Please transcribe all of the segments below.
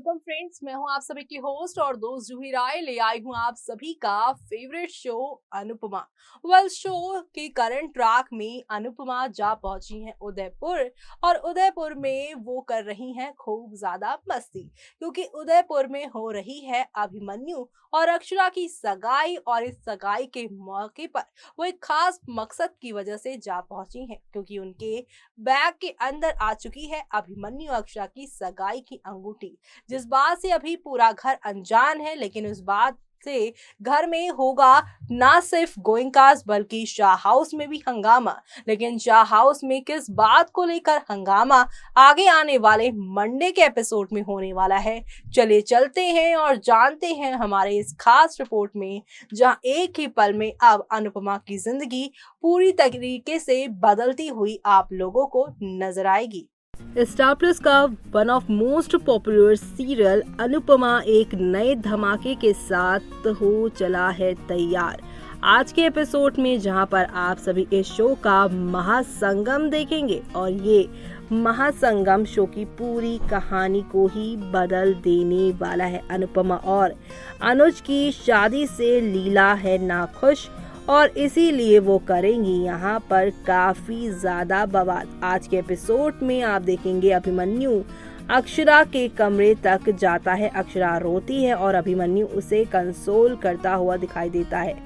Welcome friends, मैं हूं आप सभी की होस्ट और दोस्त जूही राय। ले आई हूं आप सभी का फेवरेट शो अनुपमा। शो के करंट ट्रैक में अनुपमा जा पहुंची हैं उदयपुर और उदयपुर में वो कर रही हैं खूब ज्यादा मस्ती, क्योंकि उदयपुर में हो रही है अभिमन्यु और अक्षरा की सगाई। और इस सगाई के मौके पर वो एक खास मकसद की वजह से जा पहुंची हैं, क्योंकि उनके बैग के अंदर आ चुकी है अभिमन्यु अक्षरा की सगाई की अंगूठी, जिस बात से अभी पूरा घर अनजान है। लेकिन उस बात से घर में होगा ना सिर्फ गोइंकास बल्कि शाह हाउस में भी हंगामा। लेकिन शाह हाउस में किस बात को लेकर हंगामा, आगे आने वाले मंडे के एपिसोड में होने वाला है। चलिए चलते हैं और जानते हैं हमारे इस खास रिपोर्ट में, जहां एक ही पल में अब अनुपमा की जिंदगी पूरी तरीके से बदलती हुई आप लोगों को नजर आएगी। स्टार प्लस का one of most popular serial Anupama एक नए धमाके के साथ हो चला है तैयार। आज के एपिसोड में जहां पर आप सभी इस शो का महासंगम देखेंगे और ये महासंगम शो की पूरी कहानी को ही बदल देने वाला है। अनुपमा और अनुज की शादी से लीला है नाखुश और इसीलिए वो करेंगी यहाँ पर काफी ज्यादा बवाल। आज के एपिसोड में आप देखेंगे अभिमन्यु अक्षरा के कमरे तक जाता है, अक्षरा रोती है और अभिमन्यु उसे कंसोल करता हुआ दिखाई देता है।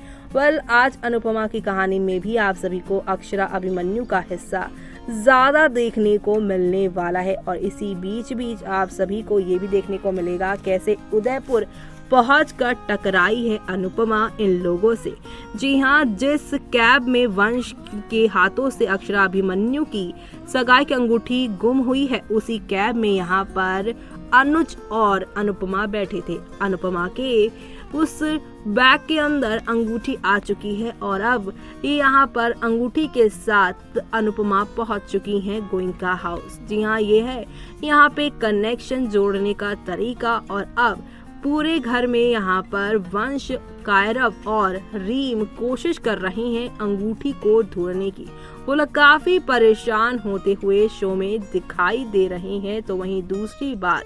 आज अनुपमा की कहानी में भी आप सभी को अक्षरा अभिमन्यु का हिस्सा ज्यादा देखने को मिलने वाला है और इसी बीच आप सभी को ये भी देखने को मिलेगा कैसे उदयपुर पहुंचकर टकराई है अनुपमा इन लोगों से। जी हाँ, जिस कैब में वंश के हाथों से अक्षरा अभिमन्यु की सगाई की अंगूठी गुम हुई है, उसी कैब में यहाँ पर अनुज और अनुपमा बैठे थे। अनुपमा के उस बैग के अंदर अंगूठी आ चुकी है और अब यहाँ पर अंगूठी के साथ अनुपमा पहुंच चुकी हैं गोइंका हाउस। जी हाँ, ये है यहाँ पे कनेक्शन जोड़ने का तरीका। और अब पूरे घर में यहाँ पर वंश, कायरव और रीम कोशिश कर रही हैं अंगूठी को ढूंढने की। वो लोग काफी परेशान होते हुए शो में दिखाई दे रहे हैं। तो वहीं दूसरी बात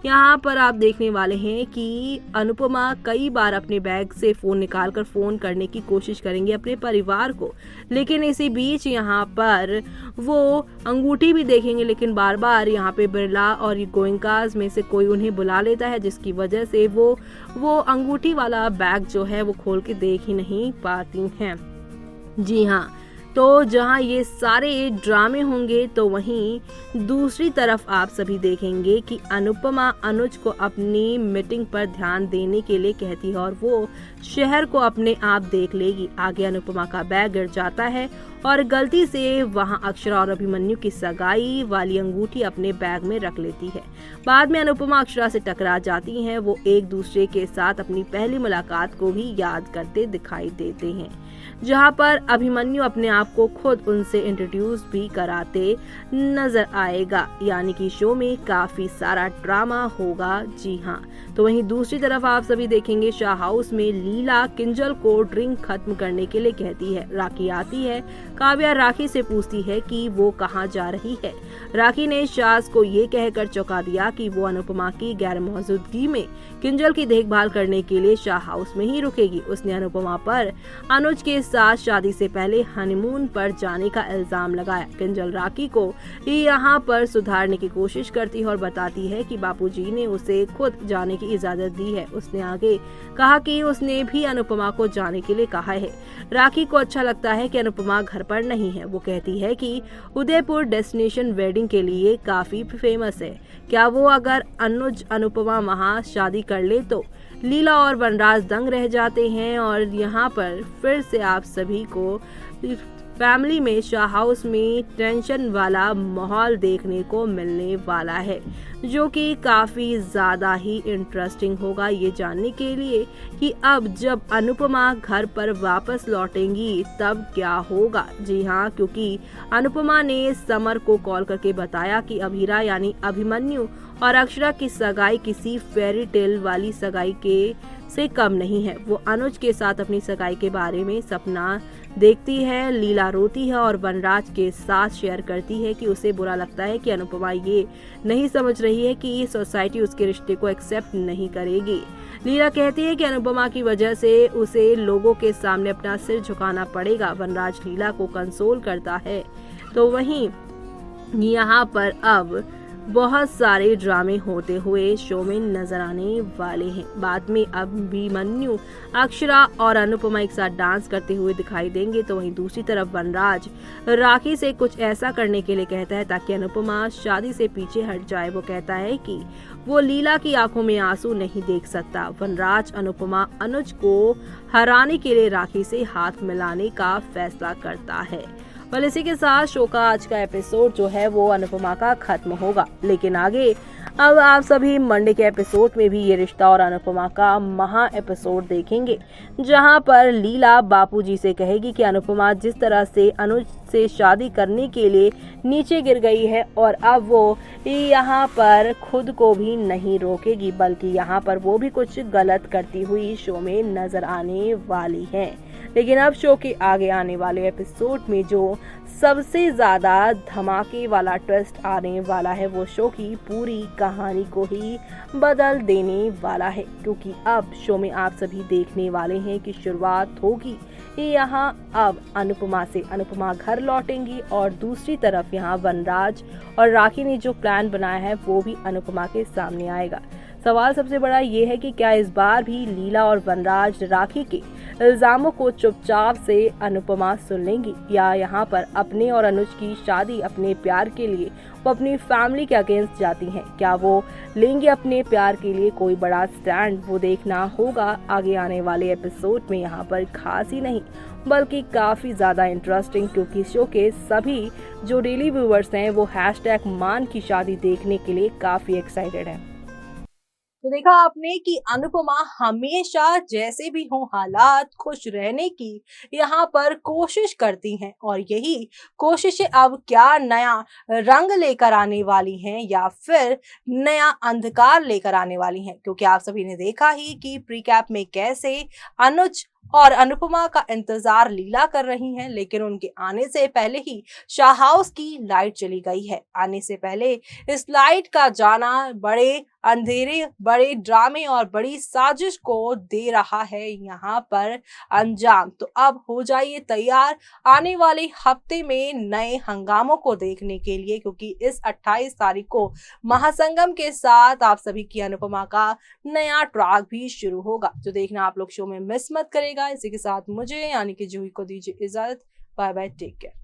यहाँ पर आप देखने वाले हैं कि अनुपमा कई बार अपने बैग से फोन निकालकर फोन करने की कोशिश करेंगे अपने परिवार को, लेकिन इसी बीच यहाँ पर वो अंगूठी भी देखेंगे, लेकिन बार बार यहाँ पे बिरला और गोइंकास में से कोई उन्हें बुला लेता है, जिसकी वजह से वो अंगूठी वाला बैग जो है वो खोल के देख ही नहीं पाती हैं। जी हाँ, तो जहां ये सारे ड्रामे होंगे तो वहीं दूसरी तरफ आप सभी देखेंगे कि अनुपमा अनुज को अपनी मीटिंग पर ध्यान देने के लिए कहती है और वो शहर को अपने आप देख लेगी। आगे अनुपमा का बैग गिर जाता है और गलती से वहां अक्षरा और अभिमन्यु की सगाई वाली अंगूठी अपने बैग में रख लेती है। बाद में अनुपमा अक्षरा से टकरा जाती हैं। वो एक दूसरे के साथ अपनी पहली मुलाकात को भी याद करते दिखाई देते हैं, जहां पर अभिमन्यु अपने आप को खुद उनसे इंट्रोड्यूस भी कराते नजर आएगा। यानी कि शो में काफी सारा ड्रामा होगा। जी हाँ, तो वहीं दूसरी तरफ आप सभी देखेंगे शाह हाउस में लीला किंजल को ड्रिंक खत्म करने के लिए कहती है। राखी आती है। काव्या राखी से पूछती है कि वो कहाँ जा रही है। राखी ने शाज को ये कहकर चौंका दिया कि वो अनुपमा की गैर मौजूदगी में किंजल की देखभाल करने के लिए शाह हाउस में ही रुकेगी। उसने अनुपमा पर अनुज के साथ शादी से पहले हनीमून पर जाने का इल्जाम लगाया। किंजल राखी को यहाँ पर सुधारने की कोशिश करती है और बताती है कि बापूजी ने उसे खुद जाने की इजाजत दी है। उसने आगे कहा कि उसने भी अनुपमा को जाने के लिए कहा है। राखी को अच्छा लगता है कि अनुपमा घर पर नहीं है। वो कहती है कि उदयपुर डेस्टिनेशन वेडिंग के लिए काफी फेमस है। क्या वो अगर अनुज अनुपमा वहाँ शादी कर ले तो लीला और वनराज दंग रह जाते हैं। और यहाँ पर फिर से आप सभी को फैमिली में शाह हाउस में टेंशन वाला माहौल देखने को मिलने वाला है, जो कि काफी ज्यादा ही इंटरेस्टिंग होगा ये जानने के लिए कि अब जब अनुपमा घर पर वापस लौटेंगी तब क्या होगा। जी हाँ, क्योंकि अनुपमा ने समर को कॉल करके बताया कि अभीरा यानी अभिमन्यु और अक्षरा की सगाई किसी फेरी टेल वाली सगाई के से कम नहीं है। वो अनुज के साथ अपनी सगाई के बारे में सपना देखती है। लीला रोती है और वनराज के साथ शेयर करती है कि उसे बुरा लगता है कि अनुपमा ये नहीं समझ रही है कि सोसाइटी उसके रिश्ते को एक्सेप्ट नहीं करेगी। लीला कहती है कि अनुपमा की वजह से उसे लोगों के सामने अपना सिर झुकाना पड़ेगा। वनराज लीला को कंसोल करता है। तो वहीं यहाँ पर अब बहुत सारे ड्रामे होते हुए शो में नजर आने वाले हैं। बाद में अब अभिमन्यु, अक्षरा और अनुपमा एक साथ डांस करते हुए दिखाई देंगे। तो वहीं दूसरी तरफ वनराज राखी से कुछ ऐसा करने के लिए कहता है ताकि अनुपमा शादी से पीछे हट जाए। वो कहता है कि वो लीला की आंखों में आंसू नहीं देख सकता। वनराज अनुपमा अनुज को हराने के लिए राखी से हाथ मिलाने का फैसला करता है। और इसी के साथ शो का आज का एपिसोड जो है वो अनुपमा का खत्म होगा। लेकिन आगे अब आप सभी मंडे के एपिसोड में भी ये रिश्ता और अनुपमा का महा एपिसोड देखेंगे, जहां पर लीला बापूजी से कहेगी कि अनुपमा जिस तरह से अनुज से शादी करने के लिए नीचे गिर गई है और अब वो यहाँ पर खुद को भी नहीं रोकेगी, बल्कि यहाँ पर वो भी कुछ गलत करती हुई शो में नजर आने वाली है। लेकिन अब शो के आगे आने वाले एपिसोड में जो सबसे ज्यादा धमाके वाला ट्विस्ट आने वाला है वो शो की पूरी कहानी को ही बदल देने वाला है, क्योंकि अब शो में आप सभी देखने वाले हैं कि शुरुआत होगी यहाँ अब अनुपमा से। अनुपमा घर लौटेंगी और दूसरी तरफ यहाँ वनराज और राखी ने जो प्लान बनाया है वो भी अनुपमा के सामने आएगा। सवाल सबसे बड़ा ये है कि क्या इस बार भी लीला और वनराज राखी के इल्जामों को चुपचाप से अनुपमा सुन लेंगी, या यहाँ पर अपने और अनुज की शादी अपने प्यार के लिए वो अपनी फैमिली के अगेंस्ट जाती हैं। क्या वो लेंगे अपने प्यार के लिए कोई बड़ा स्टैंड, वो देखना होगा आगे आने वाले एपिसोड में। यहाँ पर खास ही नहीं बल्कि काफी ज्यादा इंटरेस्टिंग, क्योंकि शो के सभी जो डेली व्यूअर्स हैं वो #मान की शादी देखने के लिए काफी एक्साइटेड हैं। तो देखा आपने कि अनुपमा हमेशा जैसे भी हो हालात खुश रहने की यहाँ पर कोशिश करती हैं, और यही कोशिशें अब क्या नया रंग लेकर आने वाली हैं या फिर नया अंधकार लेकर आने वाली हैं, क्योंकि आप सभी ने देखा ही कि प्री कैप में कैसे अनुज और अनुपमा का इंतजार लीला कर रही हैं, लेकिन उनके आने से पहले ही शाह हाउस की लाइट चली गई है। आने से पहले इस लाइट का जाना बड़े अंधेरे, बड़े ड्रामे और बड़ी साजिश को दे रहा है यहाँ पर अंजाम। तो अब हो जाइए तैयार आने वाले हफ्ते में नए हंगामों को देखने के लिए, क्योंकि इस 28 तारीख को महासंगम के साथ आप सभी की अनुपमा का नया ट्रैक भी शुरू होगा, जो देखना आप लोग शो में मिस मत करेगा। इसी के साथ मुझे यानी कि जूही को दीजिए इजाजत। Bye bye, take care.